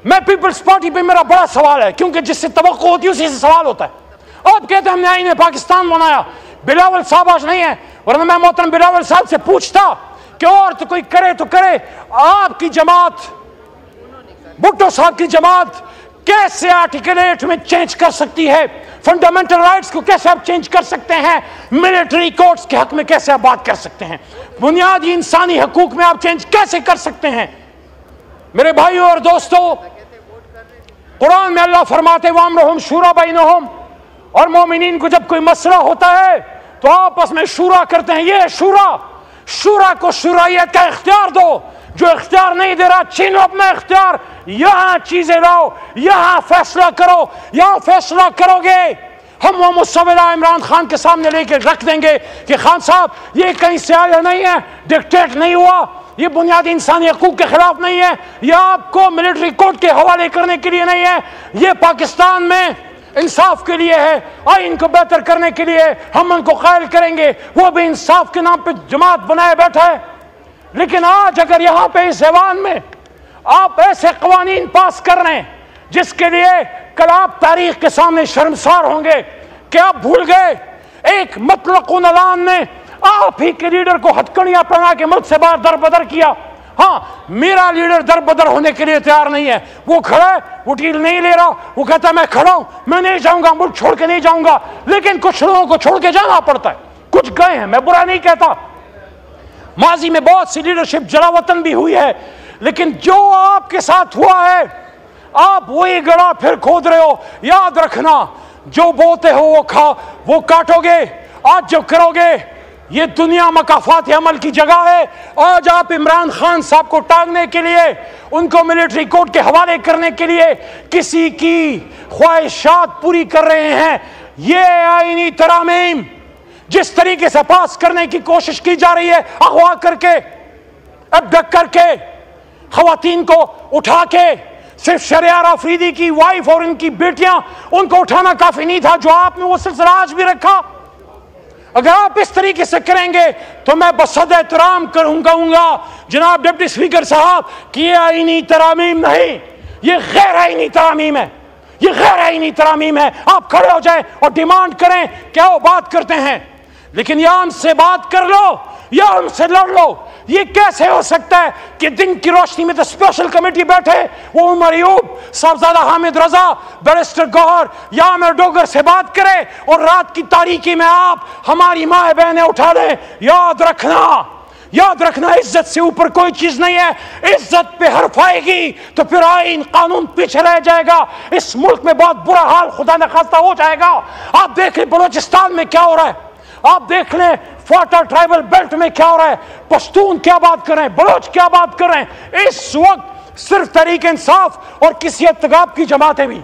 میں Peoples party پہ میرا بڑا سوال ہے، کیونکہ جس سے توقع ہوتی ہے اسی سے سوال ہوتا ہے۔ آپ کہتے ہیں ہم نے آئین پاکستان بنایا، بلاول صاحب آج نہیں ہے، ورنہ میں محترم بلاول صاحب سے پوچھتا کہ اور تو کوئی کرے تو کرے، آپ کی جماعت، بھٹو صاحب کی جماعت کیسے آرٹیکلیٹ میں چینج کر سکتی ہے؟ فنڈامنٹل رائٹس کو کیسے آپ چینج کر سکتے ہیں؟ ملٹری کورٹس کے حق میں کیسے آپ بات کر سکتے ہیں؟ بنیادی انسانی حقوق میں آپ چینج کیسے کر سکتے ہیں؟ میرے بھائیوں اور دوستو، قرآن میں اللہ فرماتے وَأَمْرُهُمْ شُورَى بَيْنَهُمْ، اور مومنین کو جب کوئی مسئلہ ہوتا ہے تو آپس میں شورا کرتے ہیں۔ یہ شورا کو شورائیت کا اختیار دو، جو اختیار نہیں دے رہا چھینو اپنا اختیار، یہاں چیزیں لاؤ، یہاں فیصلہ کرو، یہاں فیصلہ کرو گے۔ ہم وہ مسودہ عمران خان کے سامنے لے کے رکھ دیں گے کہ خان صاحب یہ کہیں سے آیا نہیں ہے، ڈکٹیٹ نہیں ہوا، یہ بنیادی انسانی حقوق کے خلاف نہیں ہے، یہ آپ کو ملٹری کورٹ کے حوالے کرنے کے لیے نہیں ہے، یہ پاکستان میں انصاف کے لیے ہے، آئین کو بہتر کرنے کے لیے ہم ان کو قائل کریں گے۔ وہ بھی انصاف کے نام پہ جماعت بنائے بیٹھا ہے۔ لیکن آج اگر یہاں پہ اس ایوان میں آپ ایسے قوانین پاس کر رہے ہیں جس کے لیے کل آپ تاریخ کے سامنے شرمسار ہوں گے کہ آپ بھول گئے ایک مطلق اعلان نے آپ ہی کے لیڈر کو ہتھکڑیاں پہنا کے ملک سے باہر در بدر کیا۔ ہاں، میرا لیڈر در بدر ہونے کے لیے تیار نہیں ہے، وہ کھڑا ہے، وہ ڈیل نہیں لے رہا، وہ کہتا ہے میں کھڑا ہوں، میں نہیں جاؤں گا، ملک چھوڑ کے نہیں جاؤں گا۔ لیکن کچھ لوگوں کو چھوڑ کے جانا پڑتا ہے، کچھ گئے ہیں، میں برا نہیں کہتا، ماضی میں بہت سی لیڈرشپ جلا وطن بھی ہوئی ہے، لیکن جو آپ کے ساتھ ہوا ہے آپ وہی گڑا پھر کھود رہے ہو۔ یاد رکھنا، جو بوتے ہو وہ کاٹو گے۔ آج جو کرو گے، یہ دنیا مکافات عمل کی جگہ ہے۔ آج آپ عمران خان صاحب کو ٹانگنے کے لیے، ان کو ملٹری کورٹ کے حوالے کرنے کے لیے کسی کی خواہشات پوری کر رہے ہیں۔ یہ آئینی ترامیم جس طریقے سے پاس کرنے کی کوشش کی جا رہی ہے، اغوا کر کے، ابڈکٹ کر کے، خواتین کو اٹھا کے، صرف شہریار آفریدی کی وائف اور ان کی بیٹیاں، ان کو اٹھانا کافی نہیں تھا، جو آپ نے وہ سلسلہ آج بھی رکھا۔ اگر آپ اس طریقے سے کریں گے تو میں بصد احترام کہوں گا جناب ڈپٹی اسپیکر صاحب کہ یہ آئینی ترامیم نہیں، یہ غیر آئینی ترامیم ہے، یہ غیر آئینی ترامیم ہے۔ آپ کھڑے ہو جائیں اور ڈیمانڈ کریں، کیا وہ بات کرتے ہیں، لیکن یا ہم سے بات کر لو یا ہم سے لڑ لو۔ یہ کیسے ہو سکتا ہے کہ دن کی روشنی میں تو اسپیشل کمیٹی بیٹھے، وہ عمر ایوب، صاحبزادہ حامد رضا، بیرسٹر گوہر یا عامر ڈوگر سے بات کرے، اور رات کی تاریکی میں آپ ہماری ماں بہنیں اٹھا لیں۔ یاد رکھنا عزت سے اوپر کوئی چیز نہیں ہے۔ عزت پہ حرف آئے گی تو پھر آئین قانون پیچھے رہ جائے گا، اس ملک میں بہت برا حال خدا نخواستہ ہو جائے گا۔ آپ دیکھ لیں بلوچستان میں کیا ہو رہا ہے، آپ دیکھ لیں فاٹا ٹرائبل بیلٹ میں کیا ہو رہا ہے، پشتون کیا بات کر رہے ہیں، بلوچ کیا بات کر رہے ہیں۔ اس وقت صرف تحریک انصاف اور کسی اتغاب کی جماعتیں بھی،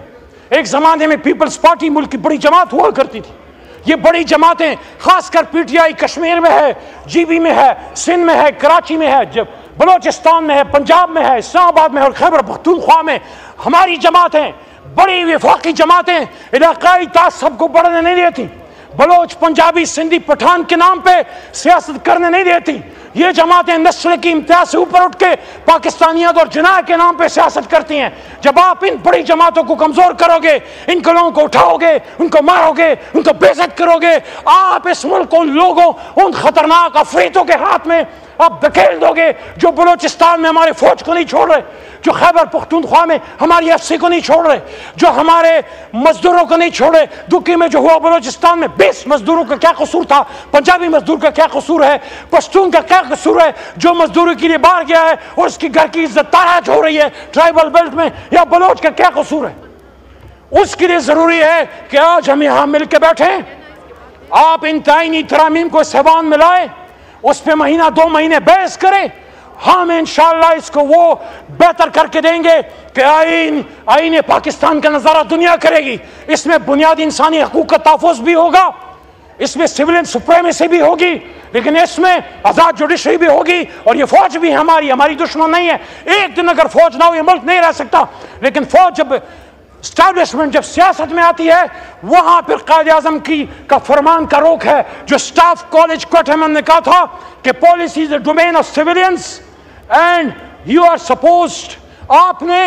ایک زمانے میں پیپلز پارٹی ملک کی بڑی جماعت ہوا کرتی تھی، یہ بڑی جماعتیں خاص کر پی ٹی آئی کشمیر میں ہے، جی بی میں ہے، سندھ میں ہے، کراچی میں ہے، بلوچستان میں ہے، پنجاب میں ہے، اسلام آباد میں اور خیبر پختونخوا میں ہماری جماعتیں، بڑی وفاقی جماعتیں علاقائی تعصب کو بڑھنے نہیں دیتی، بلوچ، پنجابی، سندھی، پٹھان کے نام پہ سیاست کرنے نہیں دیتی۔ یہ جماعتیں نسل کی امتیاز سے اوپر اٹھ کے پاکستانیت اور جناح کے نام پہ سیاست کرتی ہیں۔ جب آپ ان بڑی جماعتوں کو کمزور کرو گے، ان کو لوگوں کو اٹھاؤ گے، ان کو مارو گے، ان کو بے عزت کرو گے، آپ اس ملک کو ان لوگوں، ان خطرناک افریتوں کے ہاتھ میں آپ دھکیل دو گے، جو بلوچستان میں ہمارے فوج کو نہیں چھوڑ رہے، جو خیبر پختونخوا میں ہماری ایف سی کو نہیں چھوڑ رہے، جو ہمارے مزدوروں کو نہیں چھوڑے۔ دکی میں جو ہوا بلوچستان میں 20 مزدوروں کا کیا قصور تھا، پنجابی مزدور کا کیا قصور ہے، پشتون کا کیا قصور ہے، جو مزدوری کے لیے باہر گیا ہے اور اس کی گھر کی عزت تاراج ہو رہی ہے ٹرائبل بیلٹ میں، یا بلوچ کا کیا قصور ہے۔ اس کے لیے ضروری ہے کہ آج ہم یہاں مل کے بیٹھیں، آپ ان آئینی ترامیم کو سیوان میں لائیں، اس پہ مہینہ 2 مہینے بحث کریں، ہم انشاءاللہ اس کو وہ بہتر کر کے دیں گے کہ آئین پاکستان کا نظارہ دنیا کرے گی۔ اس میں بنیادی انسانی حقوق کا تحفظ بھی ہوگا، اس میں سویلین سپریمیسی بھی ہوگی، لیکن اس میں آزاد جوڈیشری بھی ہوگی، اور یہ فوج بھی ہماری دشمن نہیں ہے۔ ایک دن اگر فوج نہ ہو یہ ملک نہیں رہ سکتا، لیکن فوج جب اسٹیبلشمنٹ جب سیاست میں آتی ہے، وہاں پھر قائد اعظم کا فرمان کا روک ہے، جو سٹاف کالج کوئٹہ میں نے کہا تھا کہ policy is a domain of civilians and you are supposed, آپ نے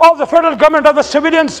of the federal government of the civilians.